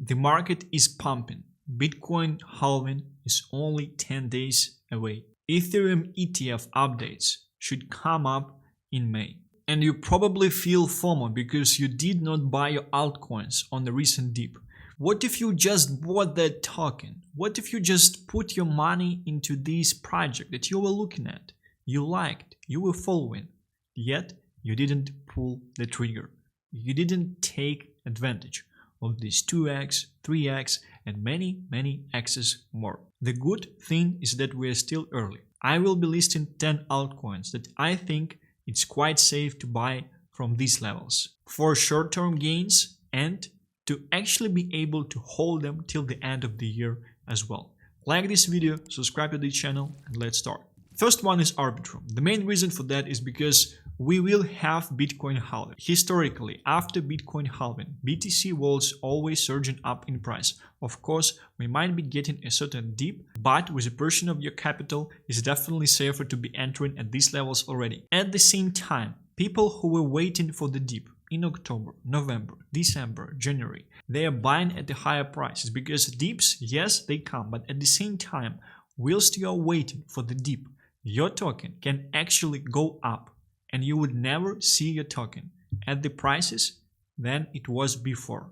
The market is pumping. Bitcoin halving is only 10 days away. Ethereum ETF updates should come up in May. And you probably feel FOMO because you did not buy your altcoins on the recent dip. What if you just bought that token? What if you just put your money into this project that you were looking at, you liked, you were following, yet you didn't pull the trigger. You didn't take advantage of these 2x, 3x, and many x's more. The good thing is that we are still early. I will be listing 10 altcoins that I think it's quite safe to buy from these levels for short-term gains and to actually be able to hold them till the end of the year as well. Like this video, subscribe to the channel, and let's start. First one is ARBITR. The main reason for that is because we will have Bitcoin halving. Historically, after Bitcoin halving, BTC was always surging up in price. Of course, we might be getting a certain dip, but with a portion of your capital, it's definitely safer to be entering at these levels already. At the same time, people who were waiting for the dip in October, November, December, January, they are buying at the higher prices because dips, yes, they come, but at the same time, whilst you are waiting for the dip, your token can actually go up and you would never see your token at the prices than it was before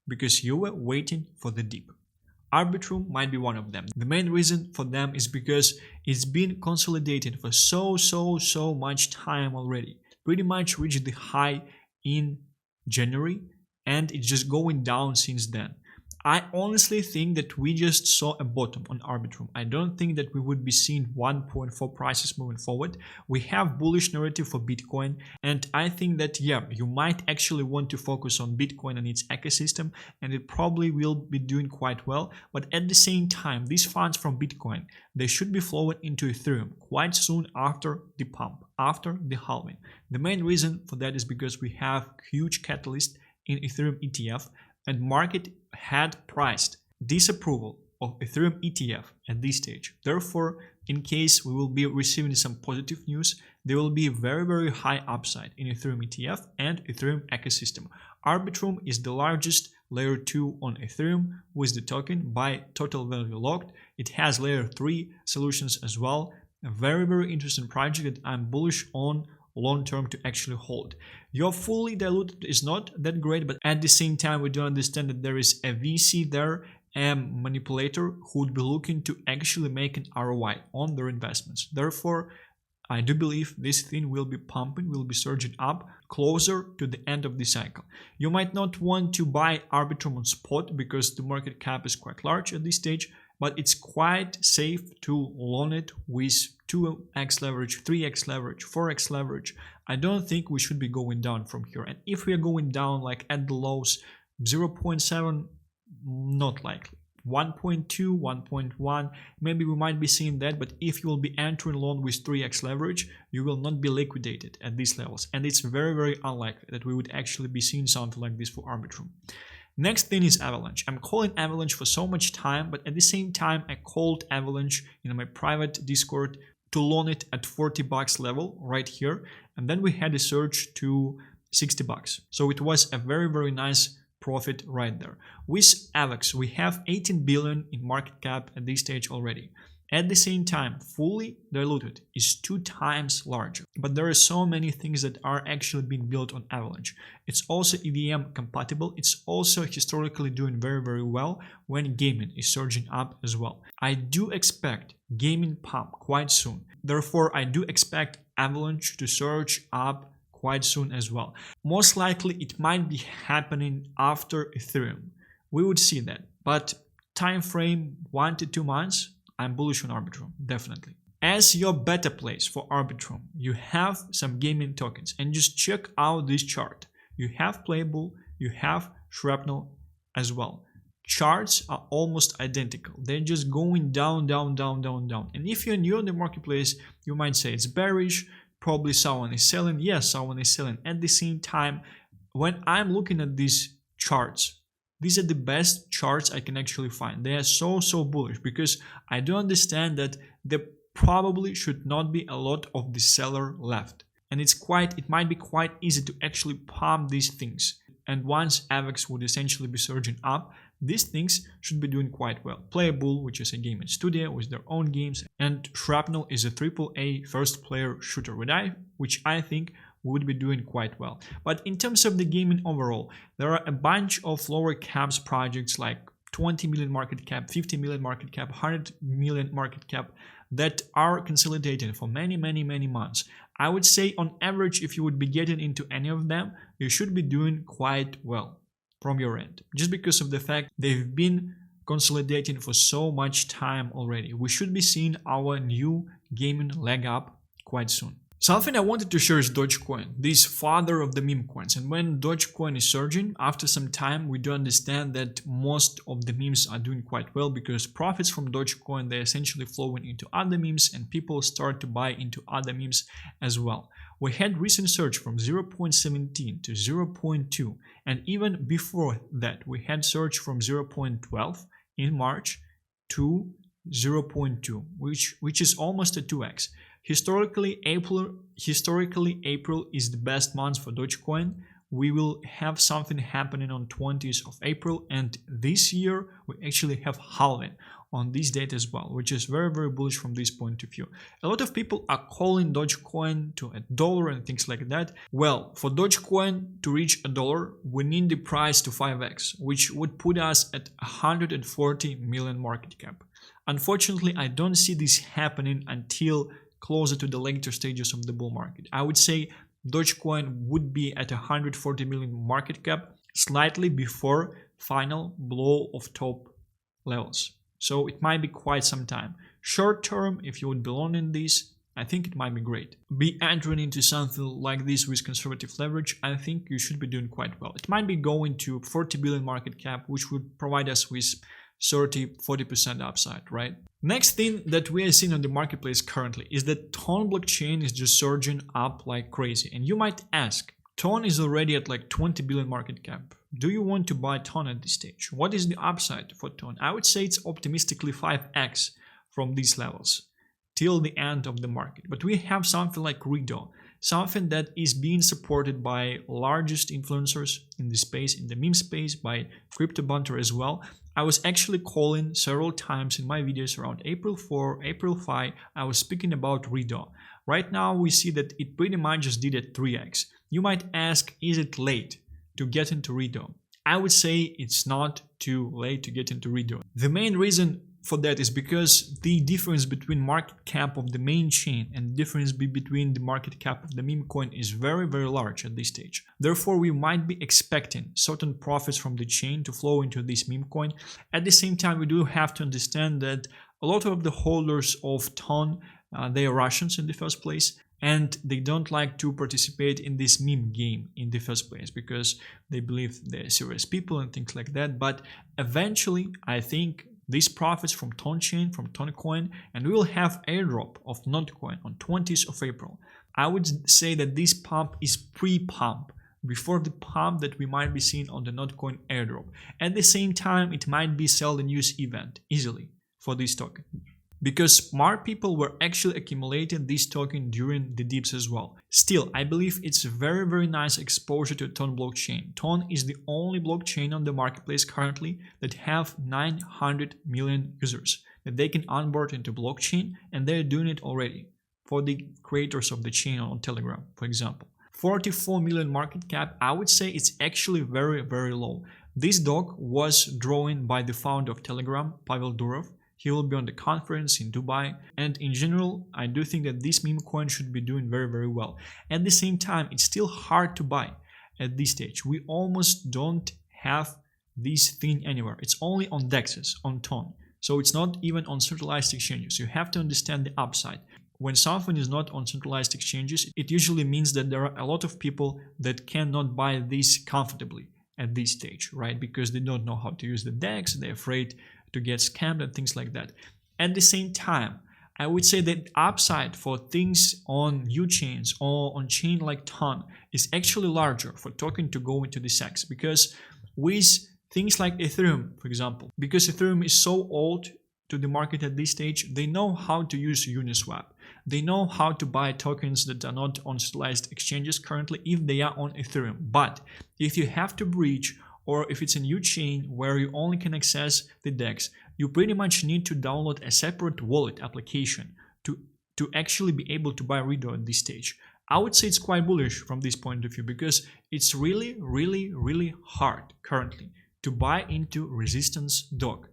because you were waiting for the dip. ARBITR might be one of them. The main reason for them is because it's been consolidated for so much time already. Pretty much reached the high in January and it's just going down since then. I honestly think that we just saw a bottom on ARBITR. I don't think that we would be seeing 1.4 prices moving forward. We have bullish narrative for Bitcoin, and I think that you might actually want to focus on Bitcoin and its ecosystem, and it probably will be doing quite well. But at the same time, these funds from Bitcoin, they should be flowing into Ethereum quite soon after the pump, after the halving. The main reason for that is because we have huge catalyst in Ethereum ETF, and market had priced disapproval of Ethereum ETF at this stage. Therefore, in case we will be receiving some positive news, there will be a very high upside in Ethereum ETF and Ethereum ecosystem. ARBITR is the largest layer 2 on Ethereum with the token by total value locked. It has layer 3 solutions as well. A very interesting project that I'm bullish on long term to actually hold. Your fully diluted is not that great, but at the same time we do understand that there is a VC there, a manipulator who would be looking to actually make an ROI on their investments. Therefore, I do believe this thing will be pumping, will be surging up closer to the end of the cycle. You might not want to buy ARBITR on spot because the market cap is quite large at this stage, but it's quite safe to loan it with 2x leverage, 3x leverage, 4x leverage. I don't think we should be going down from here. And if we are going down like at the lows, 0.7, not likely. 1.2, 1.1, maybe we might be seeing that, but if you will be entering loan with 3x leverage, you will not be liquidated at these levels. And it's very unlikely that we would actually be seeing something like this for ARBITR. Next thing is Avalanche. I'm calling Avalanche for so much time, but at the same time, I called Avalanche in my private Discord to loan it at $40 level right here. And then we had a surge to $60. So it was a very nice profit right there. With AVAX, we have 18 billion in market cap at this stage already. At the same time, fully diluted is 2 times larger. But there are so many things that are actually being built on Avalanche. It's also EVM compatible. It's also historically doing very well when gaming is surging up as well. I do expect gaming pump quite soon. Therefore, I do expect Avalanche to surge up quite soon as well. Most likely, it might be happening after Ethereum. We would see that. But time frame 1 to 2 months, I'm bullish on ARBITR, definitely. As your beta plays for ARBITR, you have some gaming tokens, and just check out this chart. You have Playable, you have Shrapnel as well. Charts are almost identical. They're just going down. And if you're new on the marketplace, you might say it's bearish, probably someone is selling. Yes, someone is selling. At the same time, when I'm looking at these charts, these are the best charts I can actually find. They are so bullish because I do understand that there probably should not be a lot of the seller left. And it might be quite easy to actually pump these things. And once AVAX would essentially be surging up, these things should be doing quite well. Playable, which is a gaming studio with their own games, and Shrapnel is a AAA first-player shooter, which I think would be doing quite well. But in terms of the gaming overall, there are a bunch of lower caps projects like 20 million market cap, 50 million market cap, 100 million market cap that are consolidating for many months. I would say on average, if you would be getting into any of them, you should be doing quite well from your end, just because of the fact they've been consolidating for so much time already. We should be seeing our new gaming leg up quite soon. Something I wanted to share is Dogecoin, this father of the meme coins. And when Dogecoin is surging, after some time, we do understand that most of the memes are doing quite well because profits from Dogecoin, they're essentially flowing into other memes and people start to buy into other memes as well. We had recent surge from 0.17 to 0.2, and even before that, we had surge from 0.12 in March to 0.2, which is almost a 2x. Historically, April is the best month for Dogecoin. We will have something happening on 20th of April, and this year we actually have halving on this date as well, which is very bullish from this point of view. A lot of people are calling Dogecoin to $1 and things like that. Well, for Dogecoin to reach $1, we need the price to 5x, which would put us at 140 million market cap. Unfortunately, I don't see this happening until closer to the later stages of the bull market. I would say Dogecoin would be at 140 million market cap slightly before final blow of top levels. So it might be quite some time. Short term, if you would be long in this, I think it might be great. Be entering into something like this with conservative leverage, I think you should be doing quite well. It might be going to 40 billion market cap, which would provide us with 30-40% upside, right? Next thing that we are seeing on the marketplace currently is that Ton blockchain is just surging up like crazy. And you might ask, Ton is already at like 20 billion market cap. Do you want to buy Ton at this stage? What is the upside for Ton? I would say it's optimistically 5x from these levels till the end of the market. But we have something like Rido, something that is being supported by largest influencers in the space, in the meme space, by Crypto Bunter as well. I was actually calling several times in my videos around April 4, April 5, I was speaking about Rido. Right now we see that it pretty much just did a 3x. You might ask, is it late to get into Rido? I would say it's not too late to get into Rido. The main reason for that is because the difference between market cap of the main chain and the difference between the market cap of the Memecoin is very large at this stage. Therefore, we might be expecting certain profits from the chain to flow into this Memecoin. At the same time, we do have to understand that a lot of the holders of Ton, they are Russians in the first place, and they don't like to participate in this meme game in the first place because they believe they're serious people and things like that. But eventually, I think these profits from Ton chain, from Ton coin, and we will have airdrop of Notcoin on 20th of April. I would say that this pump is pre-pump, before the pump that we might be seeing on the Notcoin airdrop. At the same time, it might be sell the news event easily for this token, because smart people were actually accumulating this token during the dips as well. Still, I believe it's a very nice exposure to Ton blockchain. Ton is the only blockchain on the marketplace currently that have 900 million users that they can onboard into blockchain, and they're doing it already for the creators of the chain on Telegram, for example. 44 million market cap, I would say it's actually very low. This dog was drawn by the founder of Telegram, Pavel Durov. He will be on the conference in Dubai, and in general, I do think that this meme coin should be doing very well. At the same time, it's still hard to buy at this stage. We almost don't have this thing anywhere. It's only on DEXs, on Ton. So it's not even on centralized exchanges. You have to understand the upside. When something is not on centralized exchanges, it usually means that there are a lot of people that cannot buy this comfortably at this stage, right? Because they don't know how to use the DEX, they're afraid to get scammed and things like that. At the same time, I would say that upside for things on new chains or on chain like Ton is actually larger for token to go into the SEX, because with things like Ethereum, for example, because Ethereum is so old to the market at this stage, they know how to use Uniswap. They know how to buy tokens that are not on centralized exchanges currently if they are on Ethereum. But if you have to bridge or if it's a new chain where you only can access the DEX, you pretty much need to download a separate wallet application to actually be able to buy Rido at this stage. I would say it's quite bullish from this point of view because it's really hard currently to buy into resistance dog.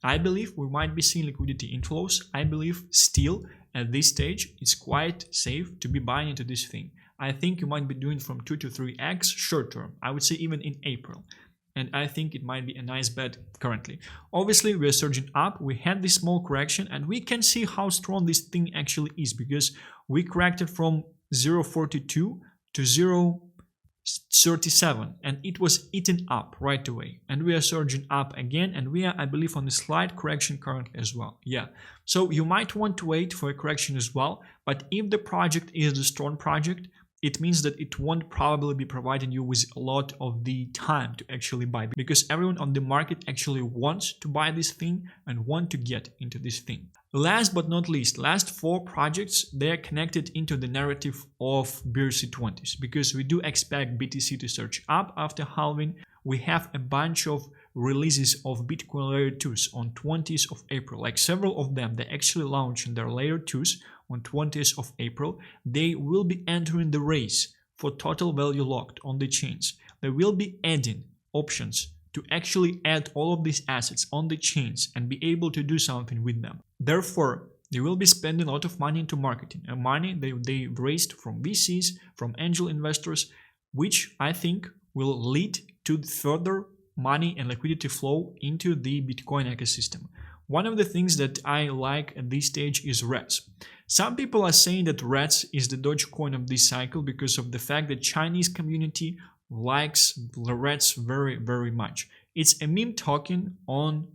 I believe we might be seeing liquidity inflows. I believe still at this stage it's quite safe to be buying into this thing. I think you might be doing from 2 to 3x short term. I would say even in April. And I think it might be a nice bet currently. Obviously, we are surging up. We had this small correction and we can see how strong this thing actually is because we corrected from 0.42 to 0.37 and it was eaten up right away. And we are surging up again and we are, I believe, on a slight correction currently as well. Yeah. So you might want to wait for a correction as well. But if the project is a strong project, it means that it won't probably be providing you with a lot of the time to actually buy because everyone on the market actually wants to buy this thing and want to get into this thing. Last but not least, last 4 projects, they are connected into the narrative of BRC20s because we do expect BTC to surge up after halving. We have a bunch of releases of Bitcoin layer 2s on 20th of April, like several of them, they actually launching their layer 2s on 20th of April. They will be entering the race for total value locked on the chains. They will be adding options to actually add all of these assets on the chains and be able to do something with them. Therefore, they will be spending a lot of money into marketing, and money they raised from VCs, from angel investors, which I think will lead to further money and liquidity flow into the Bitcoin ecosystem. One of the things that I like at this stage is RETS. Some people are saying that RETS is the Dogecoin of this cycle because of the fact that Chinese community likes the RETS very much. It's a meme token on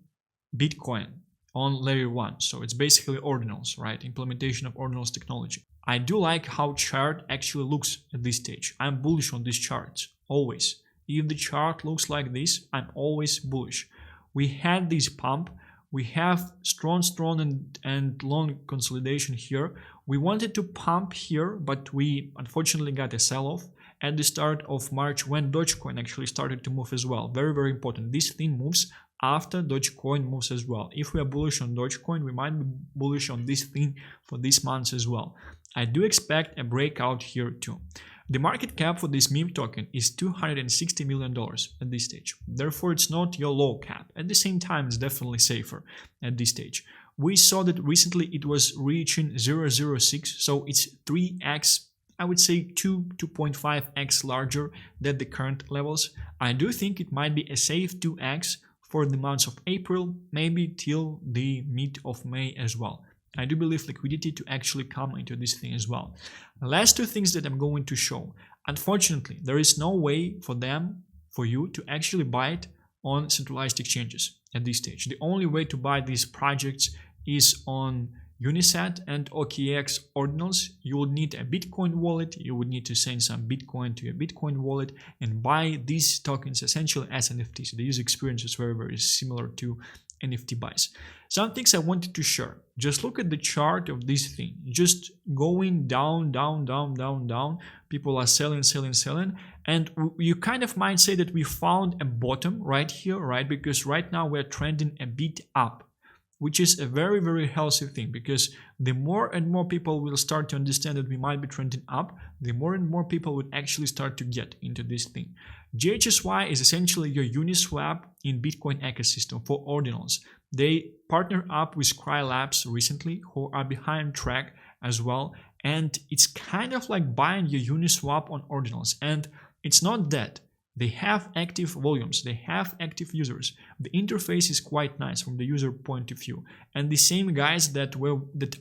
Bitcoin, on layer 1. So it's basically ordinals, right? Implementation of ordinals technology. I do like how chart actually looks at this stage. I'm bullish on these charts, always. If the chart looks like this, I'm always bullish. We had this pump. We have strong and long consolidation here. We wanted to pump here, but we unfortunately got a sell-off at the start of March when Dogecoin actually started to move as well. Very important. This thing moves after Dogecoin moves as well. If we are bullish on Dogecoin, we might be bullish on this thing for this month as well. I do expect a breakout here too. The market cap for this meme token is $260 million at this stage. Therefore, it's not your low cap. At the same time, it's definitely safer at this stage. We saw that recently it was reaching 0.06, so it's 3x, I would say 2.5x larger than the current levels. I do think it might be a safe 2x for the months of April, maybe till the mid of May as well. I do believe liquidity to actually come into this thing as well. The last 2 things that I'm going to show. Unfortunately, there is no way for you to actually buy it on centralized exchanges at this stage. The only way to buy these projects is on Unisat and OKX ordinals. You would need a Bitcoin wallet. You would need to send some Bitcoin to your Bitcoin wallet and buy these tokens essentially as NFTs. The user experience is very similar to NFT buys. Some things I wanted to share. Just look at the chart of this thing. Just going down. People are selling. And you kind of might say that we found a bottom right here, right? Because right now we're trending a bit up, which is a very healthy thing, because the more and more people will start to understand that we might be trending up, the more and more people would actually start to get into this thing. GHSY is essentially your Uniswap in Bitcoin ecosystem for ordinals. They partner up with Cry Labs recently, who are behind track as well, and it's kind of like buying your Uniswap on ordinals. And it's not that. They have active volumes, they have active users. The interface is quite nice from the user point of view. And the same guys that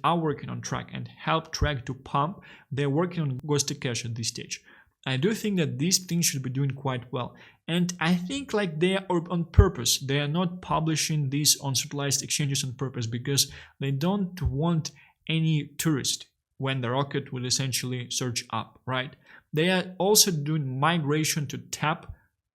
are working on track and help track to pump, they're working on Ghost to Cash at this stage. I do think that these things should be doing quite well. And I think like they are on purpose. They are not publishing this on centralized exchanges on purpose because they don't want any tourist when the rocket will essentially surge up, right? They are also doing migration to TAP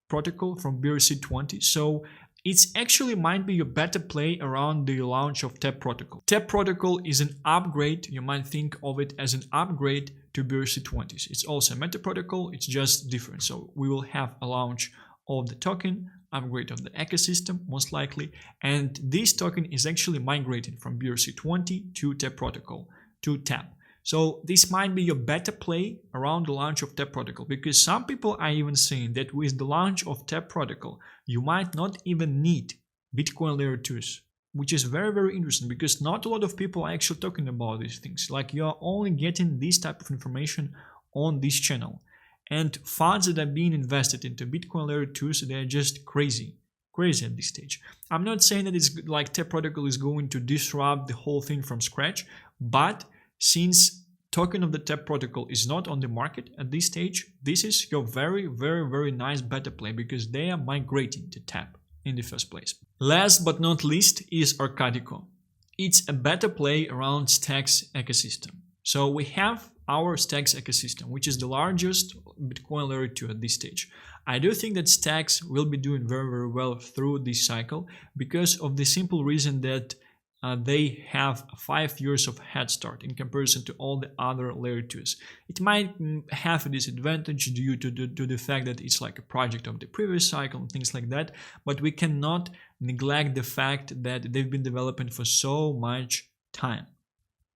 protocol from BRC20. So it's actually might be a better play around the launch of TAP protocol. TAP protocol is an upgrade. You might think of it as an upgrade to BRC20s. It's also a meta protocol. It's just different. So we will have a launch of the token upgrade of the ecosystem most likely, and this token is actually migrating from BRC20 to TAP protocol to TAP. So this might be your better play around the launch of TAP protocol, because some people are even saying that with the launch of TAP protocol you might not even need Bitcoin layer 2s, which is very, very interesting, because not a lot of people are actually talking about these things. Like, you are only getting this type of information on this channel, and funds that are being invested into Bitcoin layer 2s, they're just crazy at this stage. I'm not saying that it's like TAP protocol is going to disrupt the whole thing from scratch, but since token of the TAP protocol is not on the market at this stage, this is your very, very, very nice better play, because they are migrating to TAP in the first place. Last but not least is Arcadico. It's a better play around Stacks ecosystem. So we have our Stacks ecosystem, which is the largest Bitcoin layer 2 at this stage. I do think that Stacks will be doing very, very well through this cycle, because of the simple reason that they have 5 years of head start in comparison to all the other layer 2s. It might have a disadvantage due to the fact that it's like a project of the previous cycle and things like that, but we cannot neglect the fact that they've been developing for so much time.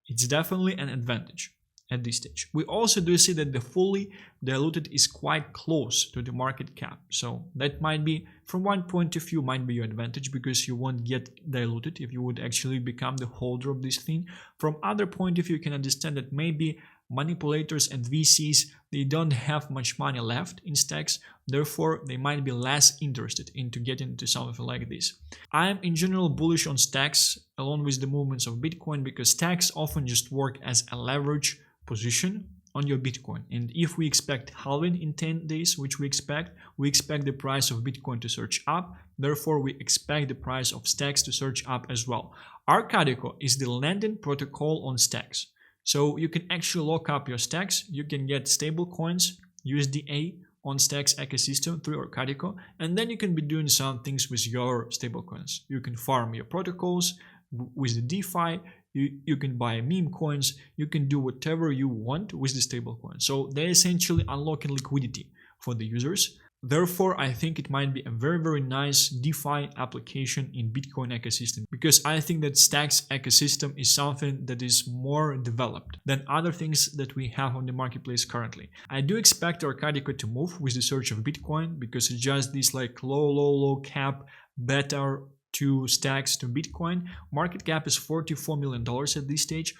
It's definitely an advantage at this stage. We also do see that the fully diluted is quite close to the market cap, so that might be, from one point of view, might be your advantage, because you won't get diluted if you would actually become the holder of this thing. From other point of view, you can understand that maybe manipulators and VCs, they don't have much money left in Stacks, therefore they might be less interested into getting into something like this. I am in general bullish on Stacks along with the movements of Bitcoin, because Stacks often just work as a leverage position on your Bitcoin, and if we expect halving in 10 days, which we expect the price of Bitcoin to surge up, therefore we expect the price of Stacks to surge up as well. Arcadico is the lending protocol on Stacks, so you can actually lock up your Stacks, you can get stable coins, USDA on Stacks ecosystem through Arcadico, and then you can be doing some things with your stablecoins. You can farm your protocols with the DeFi, you can buy meme coins, you can do whatever you want with the stablecoin. So they're essentially unlocking liquidity for the users. Therefore, I think it might be a very, very nice DeFi application in Bitcoin ecosystem, because I think that Stacks ecosystem is something that is more developed than other things that we have on the marketplace currently. I do expect Arcadico to move with the surge of Bitcoin, because it's just this like low cap beta to Stacks to Bitcoin. Market cap is $44 million at this stage.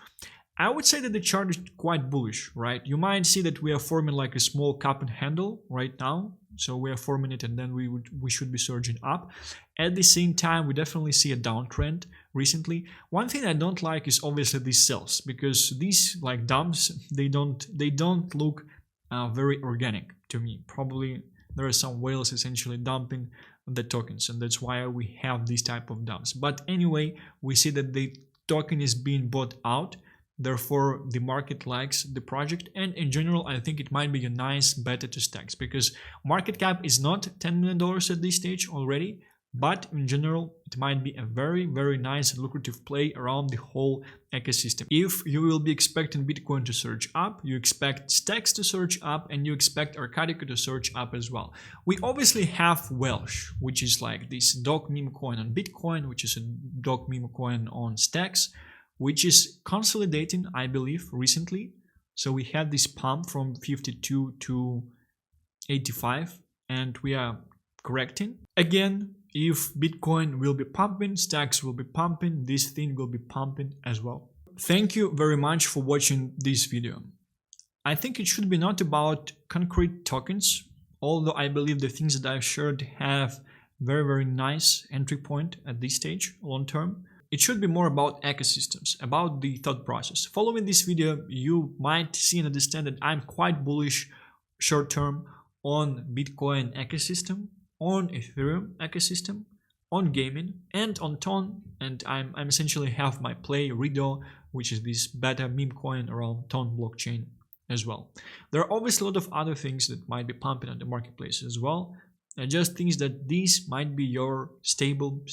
I would say that the chart is quite bullish, right? You might see that we are forming like a small cup and handle right now. So we are forming it, and then we should be surging up. At the same time, we definitely see a downtrend recently. One thing I don't like is obviously these sells, because these like dumps, they don't look very organic to me. Probably there are some whales essentially dumping the tokens, and that's why we have this type of dumps. But anyway, we see that the token is being bought out, therefore the market likes the project, and in general I think it might be a nice beta to Stacks, because market cap is not $10 million at this stage already, but in general it might be a very, very nice and lucrative play around the whole ecosystem. If you will be expecting Bitcoin to surge up, you expect Stacks to surge up, and you expect Arcadico to surge up as well. We obviously have Welsh, which is like this dog meme coin on Bitcoin, which is a dog meme coin on Stacks, which is consolidating, I believe, recently. So we had this pump from 52 to 85, and we are correcting. Again, if Bitcoin will be pumping, Stacks will be pumping, this thing will be pumping as well. Thank you very much for watching this video. I think it should be not about concrete tokens, although I believe the things that I've shared have very, very nice entry point at this stage, long term. It should be more about ecosystems, about the thought process. Following this video, you might see and understand that I'm quite bullish short term on Bitcoin ecosystem, on Ethereum ecosystem, on gaming, and on Ton. And I'm essentially have my play Rido, which is this beta meme coin around Ton blockchain as well. There are obviously a lot of other things that might be pumping on the marketplace as well, and just things that these might be your stable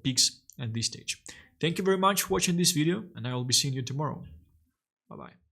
picks at this stage. Thank you very much for watching this video, and I will be seeing you tomorrow. Bye bye.